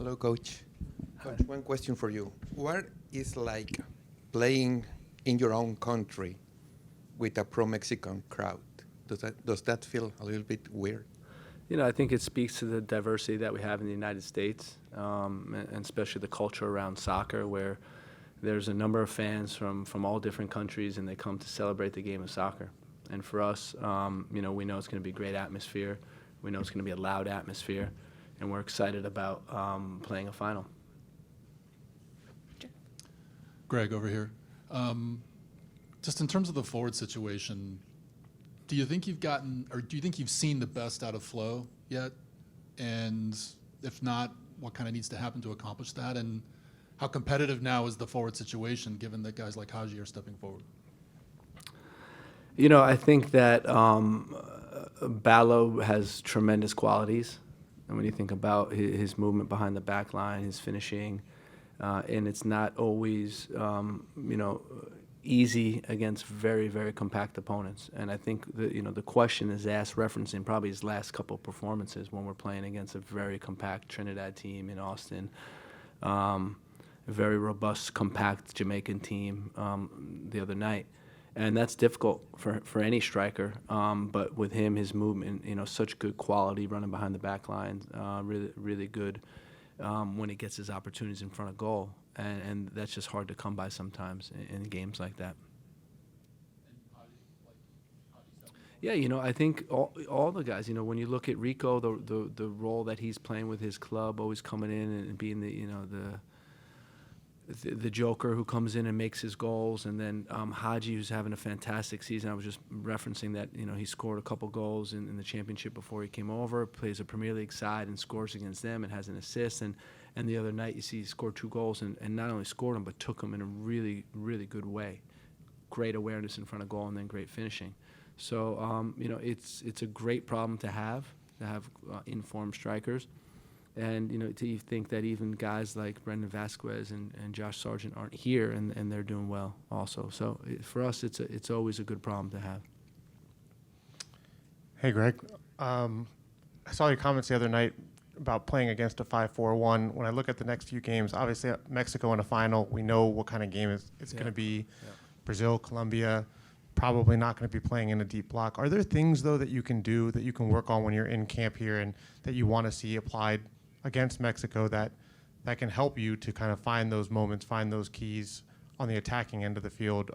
Hello, Coach. Coach, one question for you. What is like playing in your own country with a pro-Mexican crowd? Does that feel a little bit weird? I think it speaks to the diversity that we have in the United States, and especially the culture around soccer, where there's a number of fans from all different countries, and they come to celebrate the game of soccer. And for us, we know it's going to be a great atmosphere. We know it's going to be a loud atmosphere, and we're excited about playing a final. Greg, over here. Just in terms of the forward situation, do you think you've seen the best out of Flo yet? And if not, what kind of needs to happen to accomplish that? And how competitive now is the forward situation, given that guys like Haji are stepping forward? I think that Ballo has tremendous qualities. And when you think about his movement behind the back line, his finishing, and it's not always, easy against very, very compact opponents. And I think the question is asked referencing probably his last couple of performances when we're playing against a very compact Trinidad team in Austin, a very robust, compact Jamaican team the other night. And that's difficult for any striker. But with him, his movement, such good quality running behind the back line, really, really good when he gets his opportunities in front of goal. And that's just hard to come by sometimes in games like that. Yeah, I think all the guys, when you look at Rico, the role that he's playing with his club, always coming in and being the joker who comes in and makes his goals, and then Haji, who's having a fantastic season. I was just referencing that he scored a couple goals in the championship before he came over, plays a Premier League side and scores against them and has an assist, and the other night you see he scored 2 goals and not only scored them but took them in a really, really good way. Great awareness in front of goal and then great finishing. So it's a great problem to have informed strikers. And, to think that even guys like Brendan Vasquez and Josh Sargent aren't here and they're doing well also. So for us, it's always a good problem to have. Hey, Greg. I saw your comments the other night about playing against a 5-4-1. When I look at the next few games, obviously Mexico in a final, we know what kind of game it's going to be. Yeah. Brazil, Colombia, probably not going to be playing in a deep block. Are there things, though, that you can do, that you can work on when you're in camp here and that you want to see applied against Mexico that can help you to kind of find those moments, find those keys on the attacking end of the field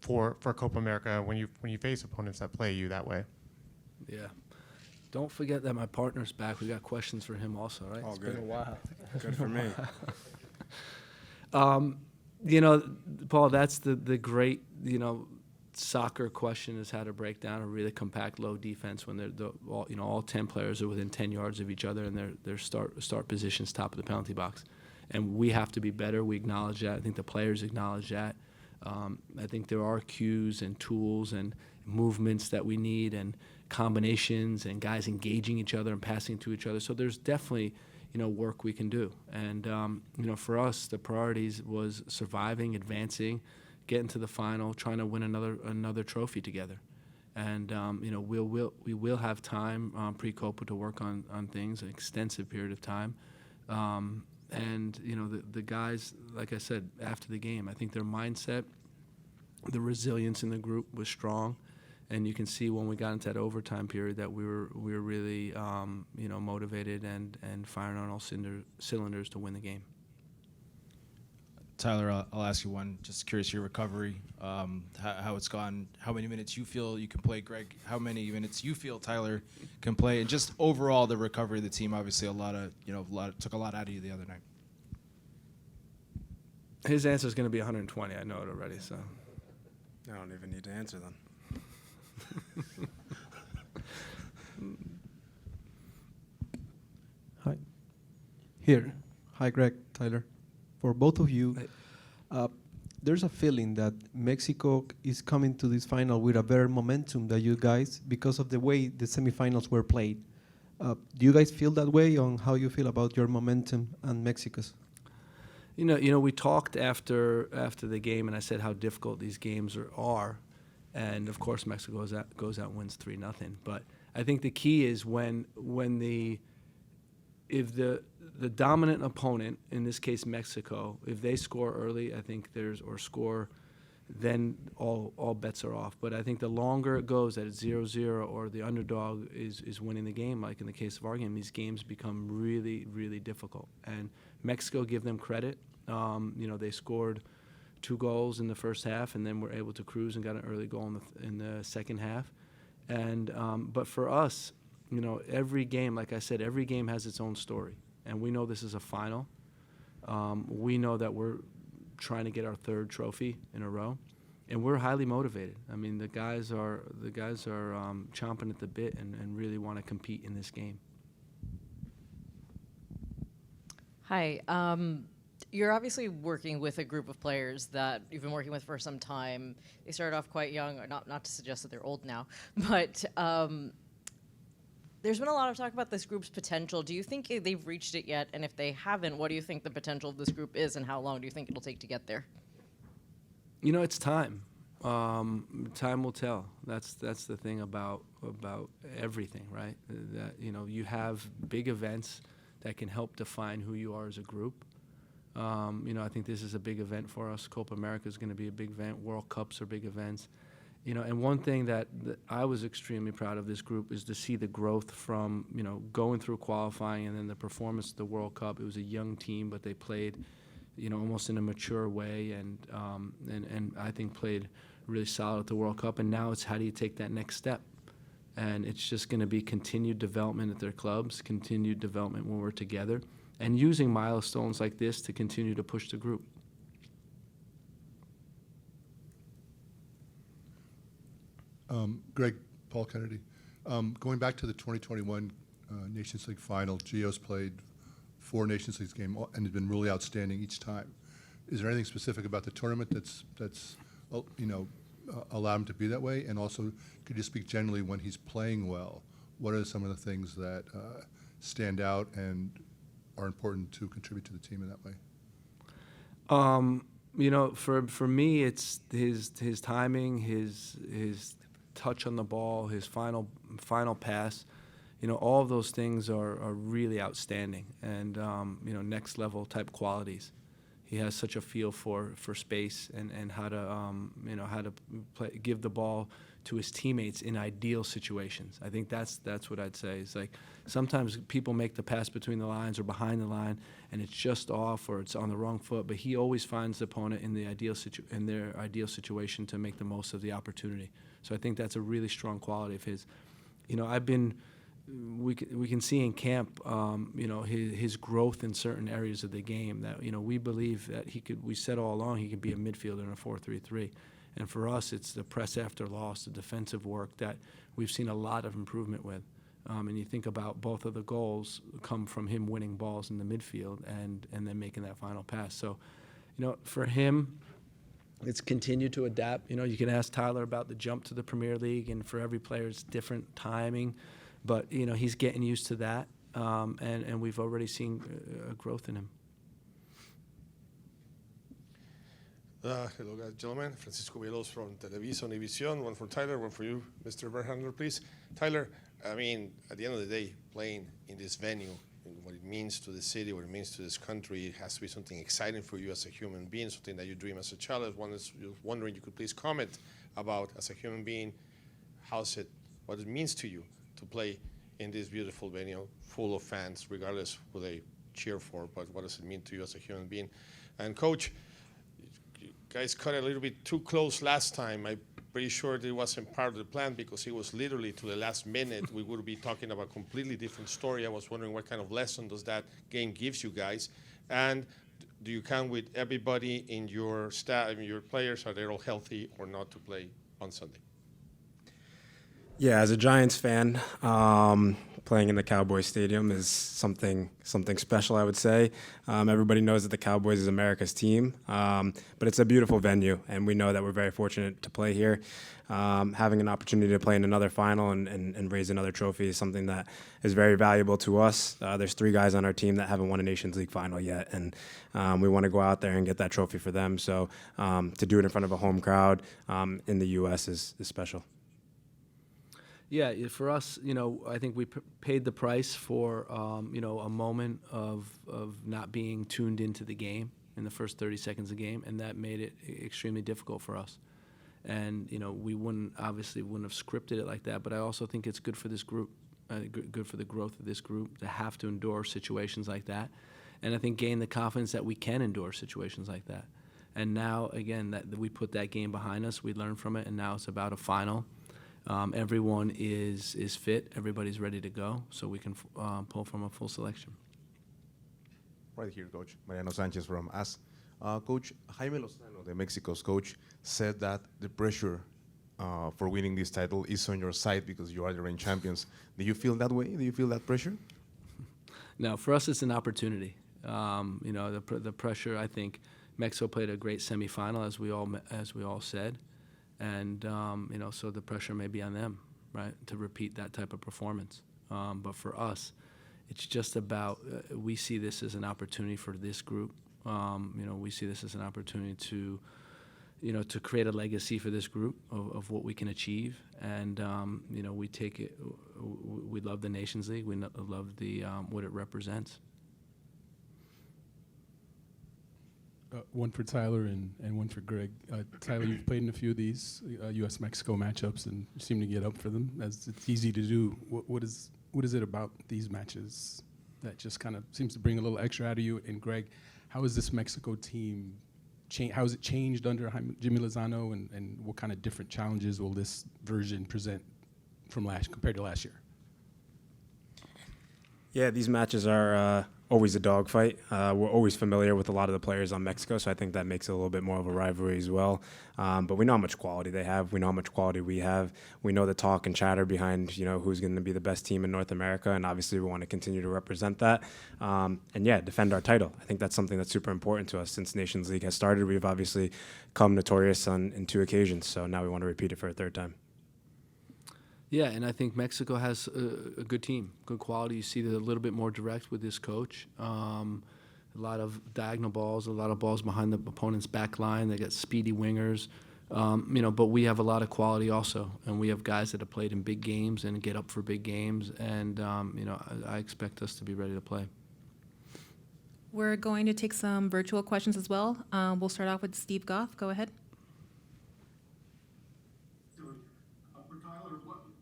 for Copa America when you face opponents that play you that way? Yeah. Don't forget that my partner's back. We got questions for him also, right? All It's good. been a while. Good for me. Paul, that's the great, soccer question is how to break down a really compact, low defense when all 10 players are within 10 yards of each other and their start positions top of the penalty box. And we have to be better. We acknowledge that. I think the players acknowledge that. I think there are cues and tools and movements that we need and combinations and guys engaging each other and passing to each other. So there's definitely work we can do. And for us, the priorities was surviving, advancing, getting to the final, trying to win another trophy together. And we will have time pre-Copa to work on things, an extensive period of time. And the guys, like I said, after the game, I think their mindset, the resilience in the group was strong. And you can see when we got into that overtime period that we were really motivated and firing on all cylinders to win the game. Tyler, I'll ask you one. Just curious your recovery, how it's gone, how many minutes you feel you can play. Greg, how many minutes you feel Tyler can play, and just overall the recovery of the team. Obviously, took a lot out of you the other night. His answer is going to be 120. I know it already. So I don't even need to answer then. Hi. Here. Hi, Greg, Tyler. For both of you, there's a feeling that Mexico is coming to this final with a better momentum than you guys because of the way the semifinals were played. Do you guys feel that way on how you feel about your momentum and Mexico's? We talked after the game, and I said how difficult these games are. And of course, Mexico goes out and wins 3-0. But I think the key is if the the dominant opponent, in this case Mexico, if they score early, I think then all bets are off. But I think the longer it goes, that it's 0-0 or the underdog is winning the game, like in the case of our game, these games become really, really difficult. And Mexico, give them credit. They scored 2 goals in the first half, and then were able to cruise and got an early goal in the second half. And but for us, every game, like I said, every game has its own story. And we know this is a final. We know that we're trying to get our 3rd trophy in a row, and we're highly motivated. I mean, the guys are chomping at the bit and really want to compete in this game. Hi. You're obviously working with a group of players that you've been working with for some time. They started off quite young, or not to suggest that they're old now, but there's been a lot of talk about this group's potential. Do you think they've reached it yet? And if they haven't, what do you think the potential of this group is, and how long do you think it'll take to get there? It's time. Time will tell. That's the thing about everything, right? That you have big events that can help define who you are as a group. I think this is a big event for us. Copa America is going to be a big event. World Cups are big events. And one thing that I was extremely proud of this group is to see the growth from, going through qualifying and then the performance of the World Cup. It was a young team, but they played, almost in a mature way, and I think played really solid at the World Cup. And now it's how do you take that next step? And it's just going to be continued development at their clubs, continued development when we're together, and using milestones like this to continue to push the group. Greg, Paul Kennedy. Going back to the 2021 Nations League final, Gio's played 4 Nations League games and has been really outstanding each time. Is there anything specific about the tournament that's allowed him to be that way? And also, could you speak generally when he's playing well? What are some of the things that stand out and are important to contribute to the team in that way? For me, it's his timing, his touch on the ball, his final pass. All of those things are really outstanding and next level type qualities. He has such a feel for space and how to give the ball to his teammates in ideal situations. I think that's what I'd say. It's like sometimes people make the pass between the lines or behind the line, and it's just off or it's on the wrong foot. But he always finds the opponent in their ideal situation to make the most of the opportunity. So I think that's a really strong quality of his. We can see in camp, his growth in certain areas of the game. That we believe that he could. We said all along he could be a midfielder in a 4-3-3. And for us, it's the press after loss, the defensive work that we've seen a lot of improvement with. And you think about both of the goals come from him winning balls in the midfield and then making that final pass. So, for him, it's continued to adapt. You can ask Tyler about the jump to the Premier League, and for every player, it's different timing. But, he's getting used to that, and we've already seen a growth in him. Hello, guys, gentlemen. Francisco Villos from Televisa Univision. One for Tyler, one for you, Mr. Berhalter, please. Tyler, at the end of the day, playing in this venue, and what it means to the city, what it means to this country, it has to be something exciting for you as a human being, something that you dream as a child. I was wondering, you could please comment about, as a human being, what it means to you to play in this beautiful venue, full of fans, regardless who they cheer for, but what does it mean to you as a human being? And Coach, guys cut a little bit too close last time. I'm pretty sure it wasn't part of the plan because it was literally to the last minute. We would be talking about a completely different story. I was wondering what kind of lesson does that game gives you guys? And do you count with everybody in your staff, your players, are they all healthy or not to play on Sunday? Yeah, as a Giants fan, playing in the Cowboys Stadium is something special, I would say. Everybody knows that the Cowboys is America's team, but it's a beautiful venue, and we know that we're very fortunate to play here. Having an opportunity to play in another final and raise another trophy is something that is very valuable to us. There's 3 guys on our team that haven't won a Nations League final yet, and we want to go out there and get that trophy for them. So to do it in front of a home crowd in the U.S. is special. Yeah, for us, I think we paid the price for, a moment of not being tuned into the game in the first 30 seconds of the game, and that made it extremely difficult for us. And, we wouldn't have scripted it like that, but I also think it's good for this group, good for the growth of this group to have to endure situations like that. And I think gain the confidence that we can endure situations like that. And now, again, that we put that game behind us, we learned from it, and now it's about a final. Everyone is fit, everybody's ready to go, so we can pull from a full selection. Right here, Coach. Mariano Sanchez from US. Coach, Jaime Lozano, the Mexico's coach, said that the pressure for winning this title is on your side because you are the reigning champions. Do you feel that way? Do you feel that pressure? No, for us it's an opportunity. The pressure, I think Mexico played a great semifinal, as we all said. And, so the pressure may be on them, right, to repeat that type of performance. But for us, it's just about, we see this as an opportunity for this group. We see this as an opportunity to create a legacy for this group of what we can achieve. And, we take it, we love the Nations League. We love what it represents. One for Tyler and one for Greg. Tyler, you've played in a few of these U.S.-Mexico matchups and you seem to get up for them, as it's easy to do. What is it about these matches that just kind of seems to bring a little extra out of you? And Greg, how is this Mexico team how has it changed under Jimmy Lozano, and what kind of different challenges will this version present compared to last year? Yeah, these matches are always a dogfight. We're always familiar with a lot of the players on Mexico, so I think that makes it a little bit more of a rivalry as well. But we know how much quality they have. We know how much quality we have. We know the talk and chatter behind, who's going to be the best team in North America, and obviously we want to continue to represent that. Defend our title. I think that's something that's super important to us. Since Nations League has started, we've obviously come notorious in 2 occasions, so now we want to repeat it for a 3rd time. Yeah, and I think Mexico has a good team, good quality. You see they're a little bit more direct with this coach. A lot of diagonal balls, a lot of balls behind the opponent's back line. They got speedy wingers, but we have a lot of quality also, and we have guys that have played in big games and get up for big games, and I expect us to be ready to play. We're going to take some virtual questions as well. We'll start off with Steve Goff. Go ahead.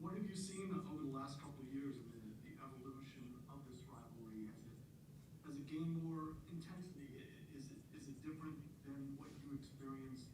What have you seen over the last couple of years in the evolution of this rivalry? Has it gained more intensity? Is it different than what you experienced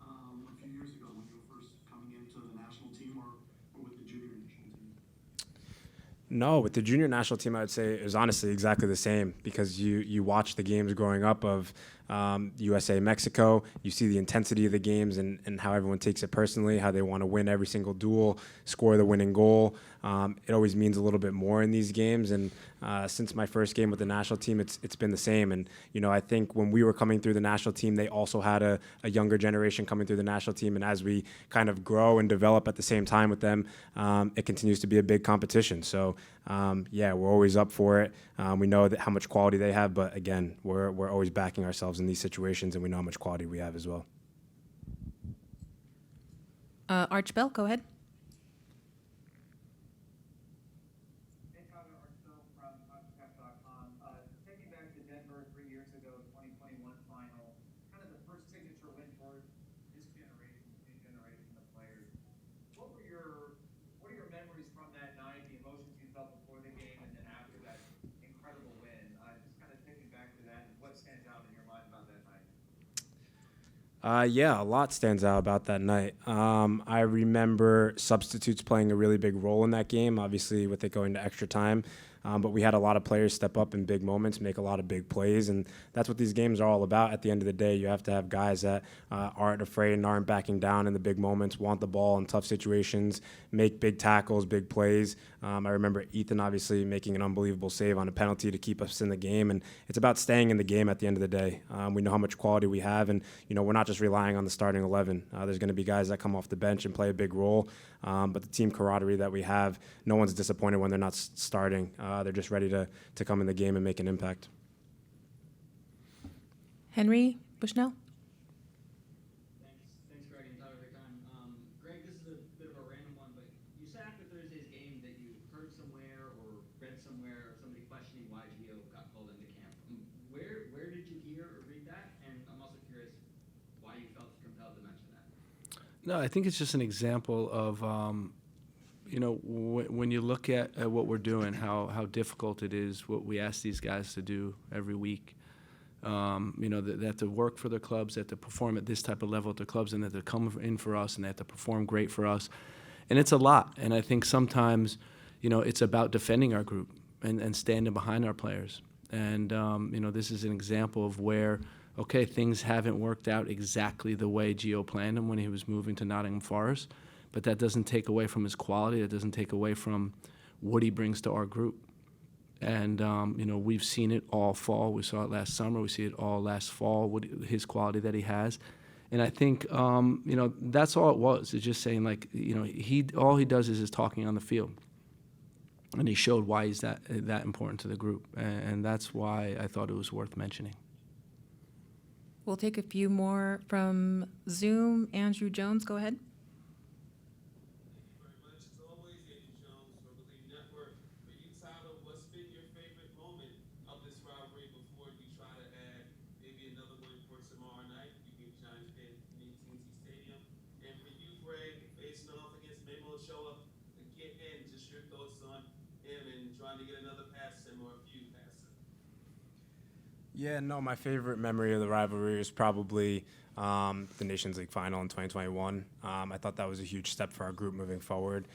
a few years ago when you were first coming into the national team, or with the junior national team? No, with the junior national team, I would say it was honestly exactly the same, because you watch the games growing up of USA, Mexico. You see the intensity of the games and how everyone takes it personally, how they want to win every single duel, score the winning goal. It always means a little bit more in these games. And since my first game with the national team, it's been the same. And, I think when we were coming through the national team, they also had a younger generation coming through the national team. And as we kind of grow and develop at the same time with them, it continues to be a big competition. So, we're always up for it. We know how much quality they have, but again, we're always backing ourselves in these situations, and we know how much quality we have as well. Arch Bell, go ahead. Taking back to Denver 3 years ago, 2021 final, kind of the first signature win for this generation, new generation of players. What are your memories from that night, the emotions you felt before the game, and then after that incredible win? Just kind of taking back to that, and what stands out in your mind about that night? A lot stands out about that night. I remember substitutes playing a really big role in that game, obviously with it going to extra time. But we had a lot of players step up in big moments, make a lot of big plays, and that's what these games are all about. At the end of the day, you have to have guys that aren't afraid and aren't backing down in the big moments, want the ball in tough situations, make big tackles, big plays. I remember Ethan obviously making an unbelievable save on a penalty to keep us in the game, and it's about staying in the game at the end of the day. We know how much quality we have, and we're not just relying on the starting 11. There's going to be guys that come off the bench and play a big role, but the team camaraderie that we have, no one's disappointed when they're not starting. They're just ready to come in the game and make an impact. Henry Bushnell. Thanks, Greg and Tyler, for your time. Greg, this is a bit of a random one, but you said after Thursday's No, I think it's just an example of, when you look at what we're doing, how difficult it is, what we ask these guys to do every week. That they have to work for their clubs, they have to perform at this type of level at their clubs, and that they come in for us, and they have to perform great for us. And it's a lot. And I think sometimes, it's about defending our group and standing behind our players. And, this is an example of where, okay, things haven't worked out exactly the way Gio planned them when he was moving to Nottingham Forest, but that doesn't take away from his quality. It doesn't take away from what he brings to our group. And, we've seen it all fall. We saw it last summer. We see it all last fall, his quality that he has. And I think, that's all it was. It's just saying, all he does is talking on the field. And he showed why he's that important to the group. And that's why I thought it was worth mentioning. We'll take a few more from Zoom. Andrew Jones, go ahead. Yeah, no, my favorite memory of the rivalry is probably the Nations League final in 2021. I thought that was a huge step for our group moving forward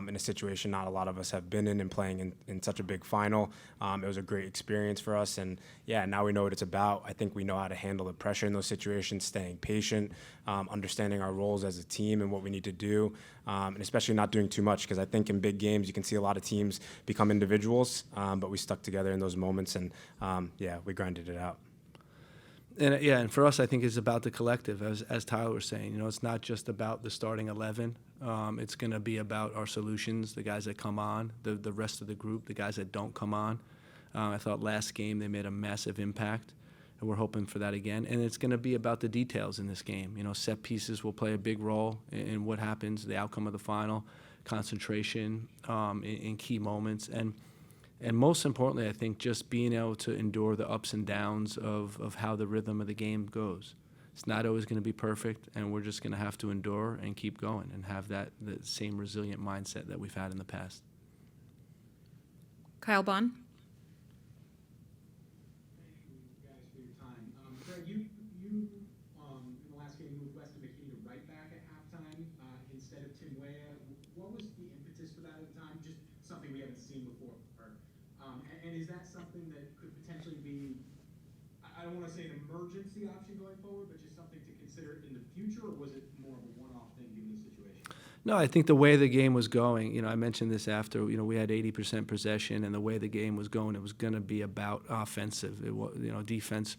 in a situation not a lot of us have been in and playing in such a big final. It was a great experience for us, and yeah, now we know what it's about. I think we know how to handle the pressure in those situations, staying patient, understanding our roles as a team and what we need to do, and especially not doing too much, because I think in big games you can see a lot of teams become individuals, but we stuck together in those moments, and yeah, we grinded it out. And for us, I think it's about the collective, as Tyler was saying. It's not just about the starting 11. It's going to be about our solutions, the guys that come on, the rest of the group, the guys that don't come on. I thought last game they made a massive impact, and we're hoping for that again. And it's going to be about the details in this game. Set pieces will play a big role in what happens, the outcome of the final, concentration in key moments, and most importantly, I think just being able to endure the ups and downs of how the rhythm of the game goes. It's not always going to be perfect, and we're just going to have to endure and keep going and have the same resilient mindset that we've had in the past. Kyle Bond. Thank you guys for your time. Greg, you in the last game moved Weston McKinney to right back at halftime instead of Tim Weah. What was the impetus for that at the time? Just something we haven't seen before. And is that something that could potentially be, I don't want to say an emergency option going forward, but just something to consider in the future, or was it more of a one-off thing given the situation? No, I think the way the game was going, I mentioned this after, we had 80% possession, and the way the game was going, it was going to be about offensive. Defense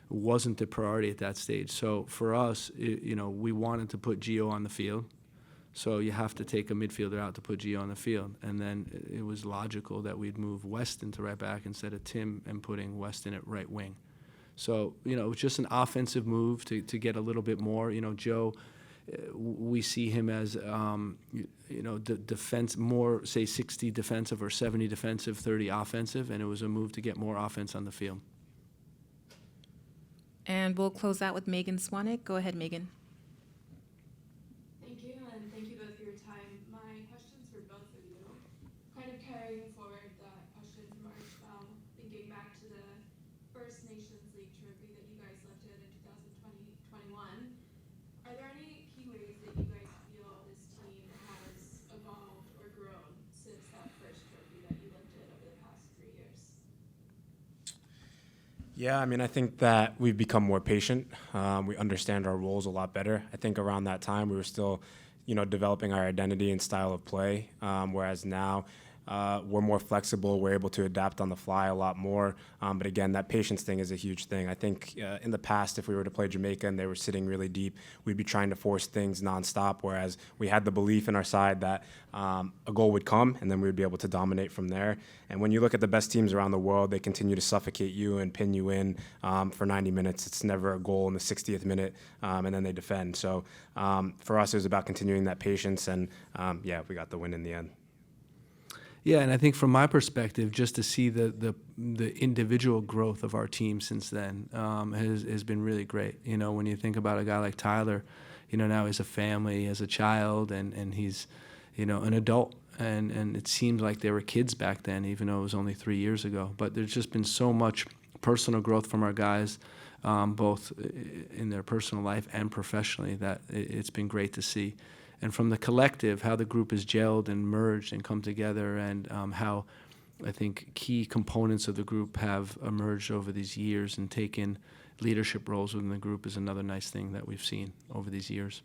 wasn't the priority at that stage. So for us, we wanted to put Gio on the field. So you have to take a midfielder out to put Gio on the field. And then it was logical that we'd move Weston to right back instead of Tim and putting Weston at right wing. So, it was just an offensive move to get a little bit more. Joe, we see him as, the defense, more, say, 60 defensive or 70 defensive, 30 offensive, and it was a move to get more offense on the field. And we'll close out with Megan Swanek. Go ahead, Megan. Thank you, and thank you both for your time. My question's for both of you. Kind of carrying forward that question from Archibald, thinking back to the first Nations League trophy that you guys lifted in 2021. Are there any key ways that you guys feel this team has evolved or grown since that first trophy that you lifted over the past 3 years? Yeah, I think that we've become more patient. We understand our roles a lot better. I think around that time we were still, developing our identity and style of play, whereas now we're more flexible. We're able to adapt on the fly a lot more. But again, that patience thing is a huge thing. I think in the past, if we were to play Jamaica and they were sitting really deep, we'd be trying to force things nonstop, whereas we had the belief in our side that a goal would come and then we would be able to dominate from there. And when you look at the best teams around the world, they continue to suffocate you and pin you in for 90 minutes. It's never a goal in the 60th minute, and then they defend. So for us, it was about continuing that patience, and yeah, we got the win in the end. Yeah, and I think from my perspective, just to see the individual growth of our team since then has been really great. When you think about a guy like Tyler, now he's a family, as a child, and he's, an adult. And it seemed like they were kids back then, even though it was only 3 years ago. But there's just been so much personal growth from our guys, both in their personal life and professionally, that it's been great to see. And from the collective, how the group has gelled and merged and come together, and how I think key components of the group have emerged over these years and taken leadership roles within the group is another nice thing that we've seen over these years.